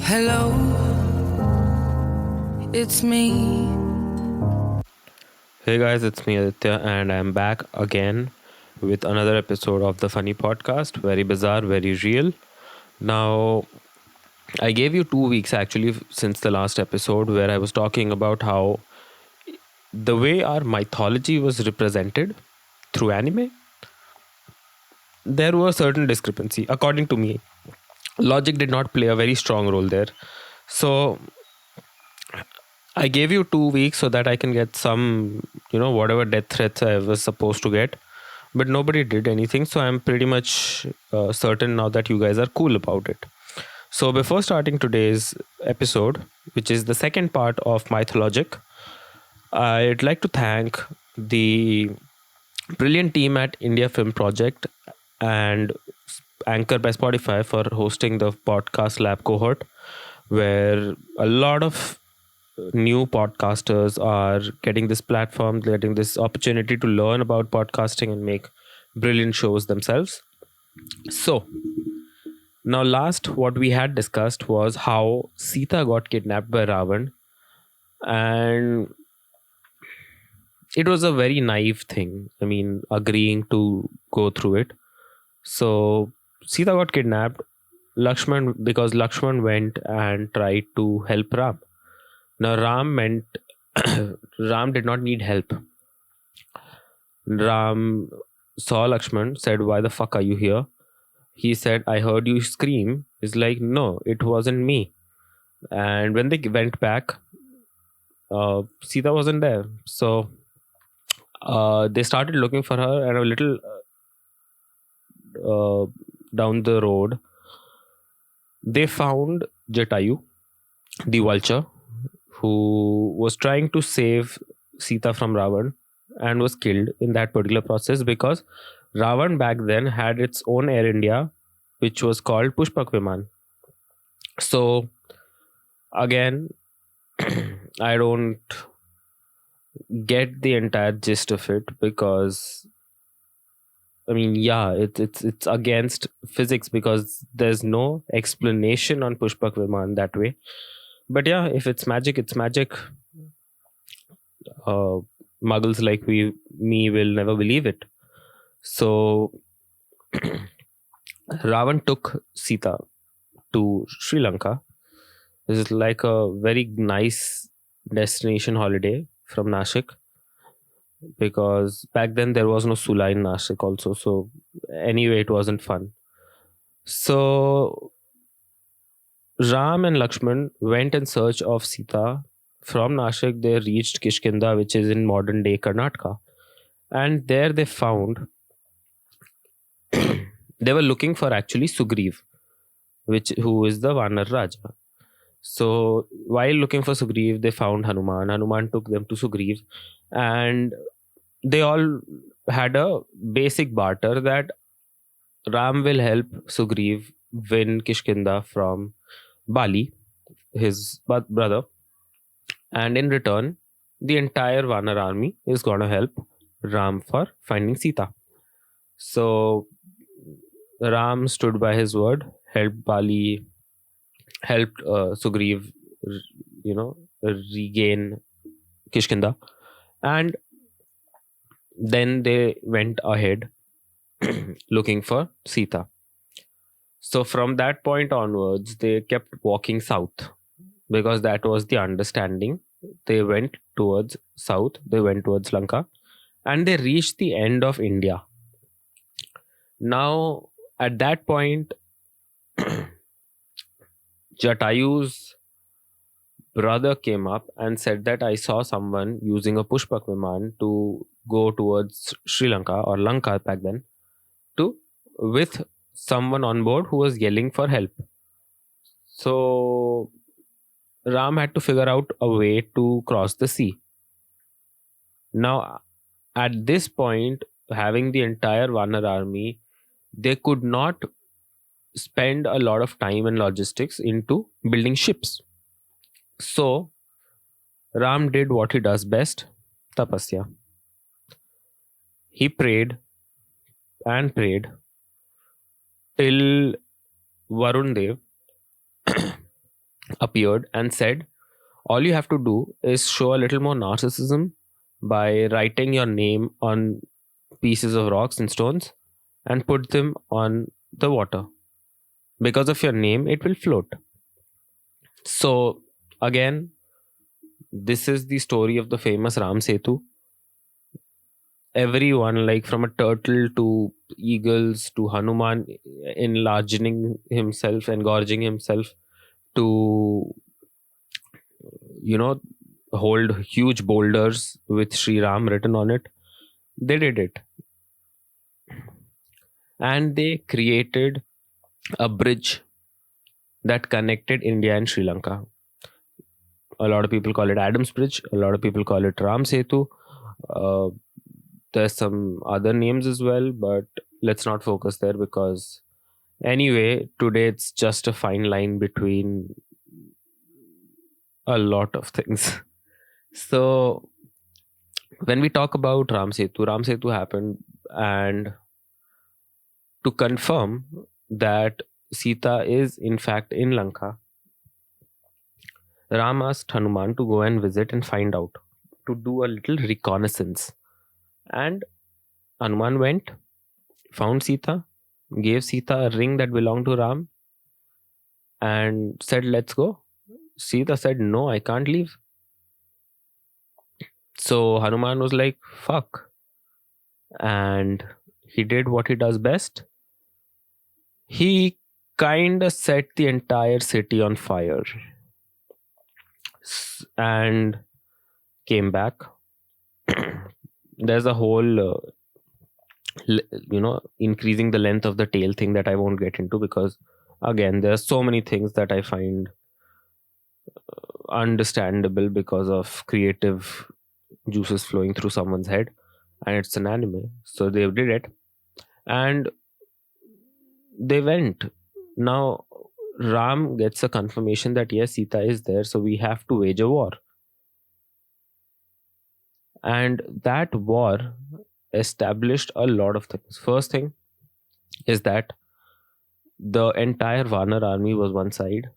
Hello, it's me. Hey guys, it's me Aditya, and I'm back again with another episode of the Funny Podcast. Very bizarre, very real. Now, I gave you 2 weeks actually since the last episode where I was talking about how the way our mythology was represented through anime, there was certain discrepancy. According to me, logic did not play a very strong role there. So, I gave you 2 weeks so that I can get some, whatever death threats I was supposed to get. But nobody did anything. So I'm pretty much certain now that you guys are cool about it. So before starting today's episode, which is the second part of MythoLOGIC, I'd like to thank the brilliant team at India Film Project and Anchor by Spotify for hosting the podcast lab cohort, where a lot of new podcasters are getting this platform, getting this opportunity to learn about podcasting and make brilliant shows themselves. So, now last what we had discussed was how Sita got kidnapped by Ravan, and it was a very naive thing. I mean, agreeing to go through it. So, Sita got kidnapped. Because Lakshman went and tried to help Ram. Now, Ram did not need help. Ram saw Lakshman, said, "Why the fuck are you here?" He said, "I heard you scream." He's like, "No, it wasn't me." And when they went back, Sita wasn't there. So they started looking for her, and a little down the road, they found Jatayu, the vulture, who was trying to save Sita from Ravan and was killed in that particular process because Ravan back then had its own Air India, which was called Pushpak Viman. So, again, I don't get the entire gist of it because, I mean, yeah, it's against physics because there's no explanation on Pushpak Viman that way. But yeah, if it's magic, it's magic. Muggles like me will never believe it. So Ravan took Sita to Sri Lanka. This is like a very nice destination holiday from Nashik because back then there was no Sula in Nashik also. So anyway, it wasn't fun. So Ram and Lakshman went in search of Sita. From Nashik, they reached Kishkinda, which is in modern day Karnataka. And there they found, they were looking for actually Sugriv, who is the Vanar Raja. So while looking for Sugriv, they found Hanuman. Hanuman took them to Sugriv, and they all had a basic barter that Ram will help Sugriv win Kishkinda from Bali, his brother, and in return, the entire Vanar army is gonna help Ram for finding Sita. So Ram stood by his word, helped Sugriv, regain Kishkinda, and then they went ahead looking for Sita. So from that point onwards, they kept walking south because that was the understanding. They went towards south, they went towards Lanka, and they reached the end of India. Now, at that point, Jatayu's brother came up and said that I saw someone using a Pushpak Viman to go towards Sri Lanka or Lanka back then with someone on board who was yelling for help. So Ram had to figure out a way to cross the sea. Now, at this point, having the entire Vanar army, they could not spend a lot of time and logistics into building ships. So, Ram did what he does best, tapasya. He prayed and prayed till Varun Dev appeared and said, all you have to do is show a little more narcissism by writing your name on pieces of rocks and stones and put them on the water. Because of your name, it will float. So, again, this is the story of the famous Ram Setu. Everyone, like from a turtle to eagles to Hanuman, enlarging himself, engorging himself to, you know, hold huge boulders with Sri Ram written on it. They did it. And they created a bridge that connected India and Sri Lanka. A lot of people call it Adam's Bridge. A lot of people call it Ram Setu. Uh, there's some other names as well, but let's not focus there because anyway, today it's just a fine line between a lot of things. So when we talk about Ram Setu happened, and to confirm that Sita is in fact in Lanka, Ram asked Hanuman to go and visit and find out, to do a little reconnaissance. And Hanuman went, found Sita, gave Sita a ring that belonged to Ram, and said, let's go. Sita said, no, I can't leave. So Hanuman was like, fuck. And he did what he does best. He kind of set the entire city on fire and came back. There's a whole, increasing the length of the tail thing that I won't get into because, again, there are so many things that I find understandable because of creative juices flowing through someone's head, and it's an anime, so they did it, and they went. Now Ram gets a confirmation that yes, Sita is there, so we have to wage a war. And that war established a lot of things. First thing is that the entire Vanar army was one side.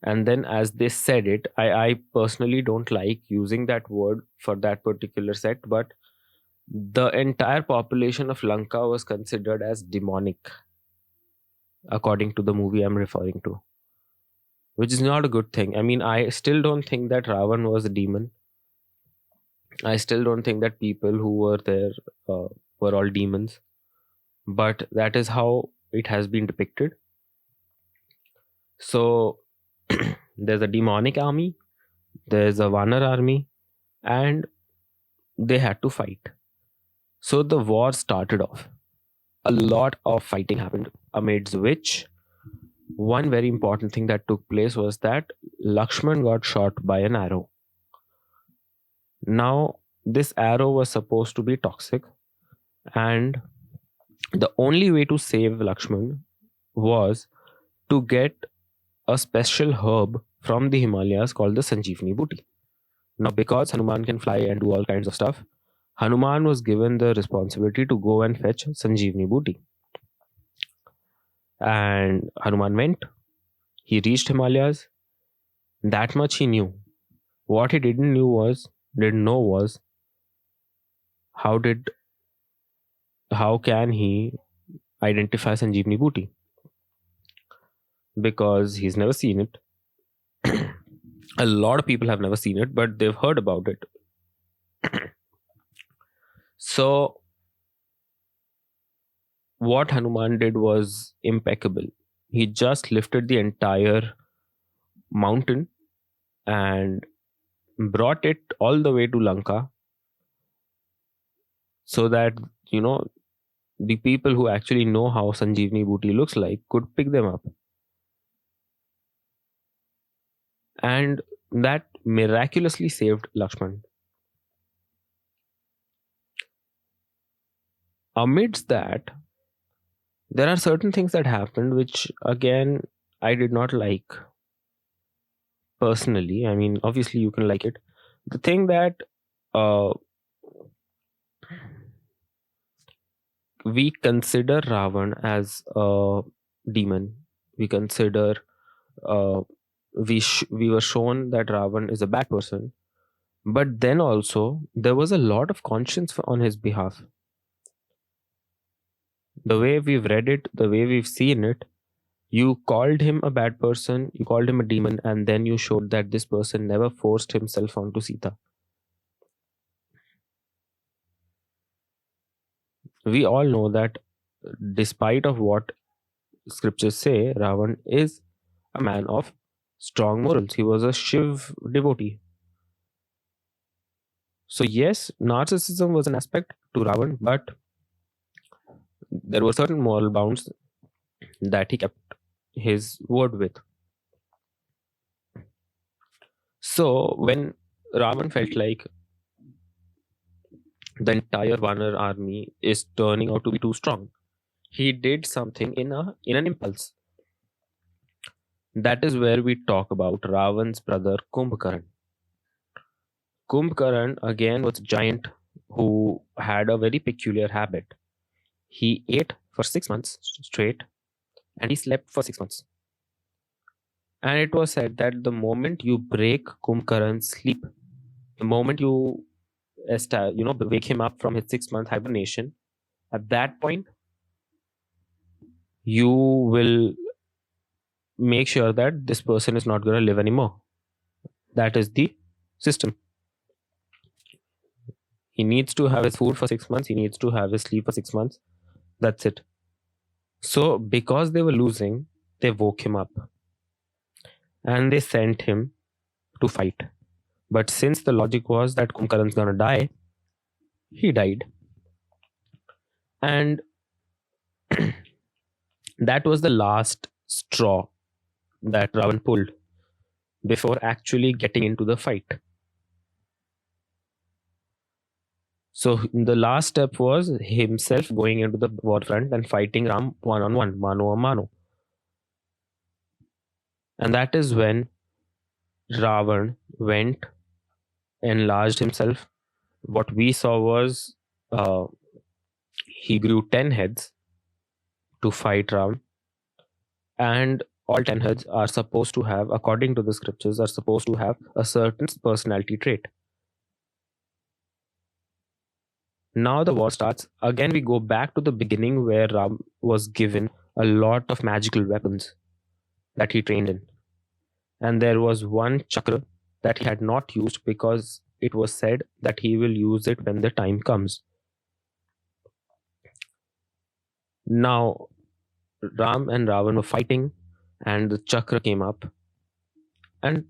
And then as they said it, I personally don't like using that word for that particular sect, but the entire population of Lanka was considered as demonic, according to the movie I'm referring to, which is not a good thing. I mean, I still don't think that Ravan was a demon. I still don't think that people who were there were all demons, but that is how it has been depicted. So there's a demonic army, there's a Vanar army, and they had to fight. So the war started off. A lot of fighting happened, amidst which one very important thing that took place was that Lakshman got shot by an arrow. Now, this arrow was supposed to be toxic, and the only way to save Lakshman was to get a special herb from the Himalayas called the Sanjeevani Booty. Now, because Hanuman can fly and do all kinds of stuff, Hanuman was given the responsibility to go and fetch Sanjeevani Booty. And Hanuman went. He reached Himalayas. That much he knew. What he didn't know was how can he identify Sanjeevani Booty? Because he's never seen it. A lot of people have never seen it, but they've heard about it. So what Hanuman did was impeccable. He just lifted the entire mountain and brought it all the way to Lanka so that, the people who actually know how Sanjeevani Booty looks like could pick them up. And that miraculously saved Lakshman. Amidst that, there are certain things that happened which, again, I did not like personally. I mean, obviously, you can like it. The thing that we consider Ravan as a demon, we consider we were shown that Ravan is a bad person, but then also there was a lot of conscience on his behalf. The way we've read it, the way we've seen it, you called him a bad person, you called him a demon, and then you showed that this person never forced himself onto Sita. We all know that despite of what scriptures say, Ravan is a man of strong morals. He was a Shiv devotee. So yes, narcissism was an aspect to Ravan, but there were certain moral bounds that he kept his word with. So when Ravan felt like the entire Vanar army is turning out to be too strong, he did something in an impulse. That is where we talk about Ravan's brother Kumbhakaran. Kumbhakaran again was a giant who had a very peculiar habit. He ate for 6 months straight and he slept for 6 months. And it was said that the moment you break Kumbhakaran's sleep, the moment you wake him up from his 6 month hibernation, at that point you will make sure that this person is not going to live anymore. That is the system. He needs to have his food for 6 months. He needs to have his sleep for 6 months. That's it. So because they were losing, they woke him up and they sent him to fight. But since the logic was that Kumbhakaran's gonna die, he died. And that was the last straw that Ravan pulled before actually getting into the fight. So the last step was himself going into the war front and fighting Ram one-on-one, mano a mano. And that is when Ravan went, enlarged himself. What we saw was he grew 10 heads to fight Ram, and all 10 heads are supposed to have, according to the scriptures, are supposed to have a certain personality trait. Now the war starts. Again, we go back to the beginning where Ram was given a lot of magical weapons that he trained in. And there was one chakra that he had not used because it was said that he will use it when the time comes. Now, Ram and Ravan were fighting, and the chakra came up. And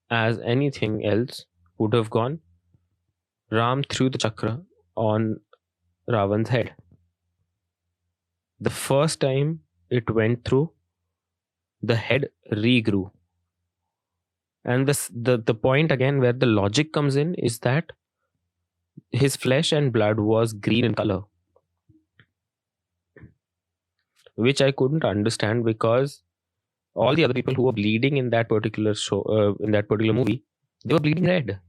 as anything else would have gone, Ram threw the chakra on Ravan's head. The first time it went through, the head regrew. And the point again where the logic comes in is that his flesh and blood was green in color, which I couldn't understand because all the other people who were bleeding in that particular show, in that particular movie, they were bleeding red.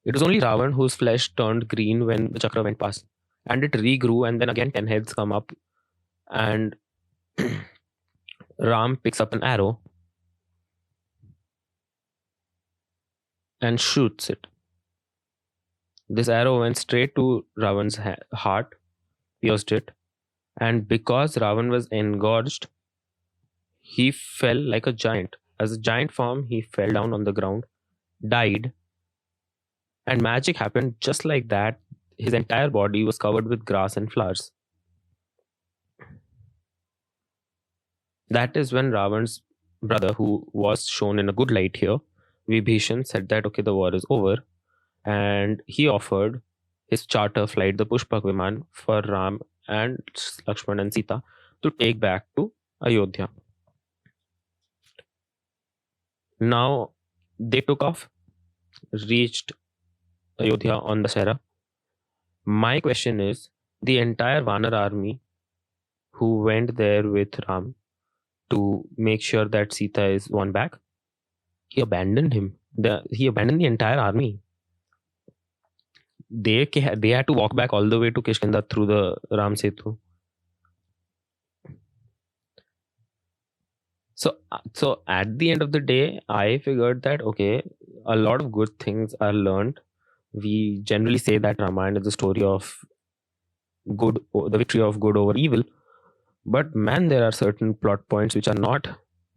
It was only Ravan whose flesh turned green when the chakra went past, and it regrew, and then again 10 heads come up, and Ram picks up an arrow and shoots it. This arrow went straight to Ravan's heart, pierced it, and because Ravan was engorged, he fell like a giant. As a giant form, he fell down on the ground, died, and magic happened just like that. His entire body was covered with grass and flowers. That is when Ravan's brother, who was shown in a good light here, Vibhishan, said that okay, the war is over, and he offered his charter flight, the Pushpak Viman, for Ram and Lakshman and Sita to take back to Ayodhya. Now they took off, reached Ayodhya on the Sahara. My question is, the entire Vanar army who went there with Ram to make sure that Sita is won back, he abandoned him. He abandoned the entire army. They had to walk back all the way to Kishkinda through the Ram Setu. So at the end of the day, I figured that okay, a lot of good things are learned. We generally say that Ramayana is the story of the victory of good over evil. But man, there are certain plot points which are not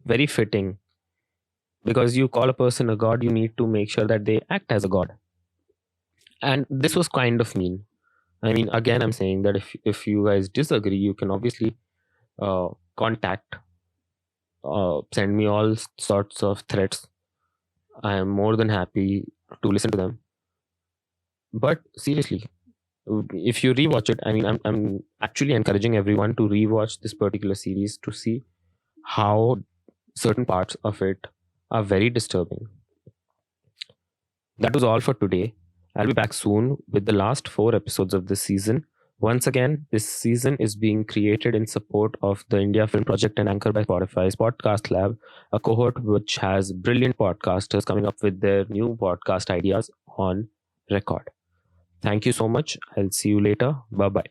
very fitting. Because you call a person a god, you need to make sure that they act as a god. And this was kind of mean. I mean, again, I'm saying that if you guys disagree, you can obviously contact, send me all sorts of threats. I am more than happy to listen to them. But seriously, if you rewatch it, I mean, I'm actually encouraging everyone to rewatch this particular series to see how certain parts of it are very disturbing. That was all for today. I'll be back soon with the last 4 episodes of this season. Once again, this season is being created in support of the India Film Project and anchored by Spotify's Podcast Lab, a cohort which has brilliant podcasters coming up with their new podcast ideas on record. Thank you so much. I'll see you later. Bye bye.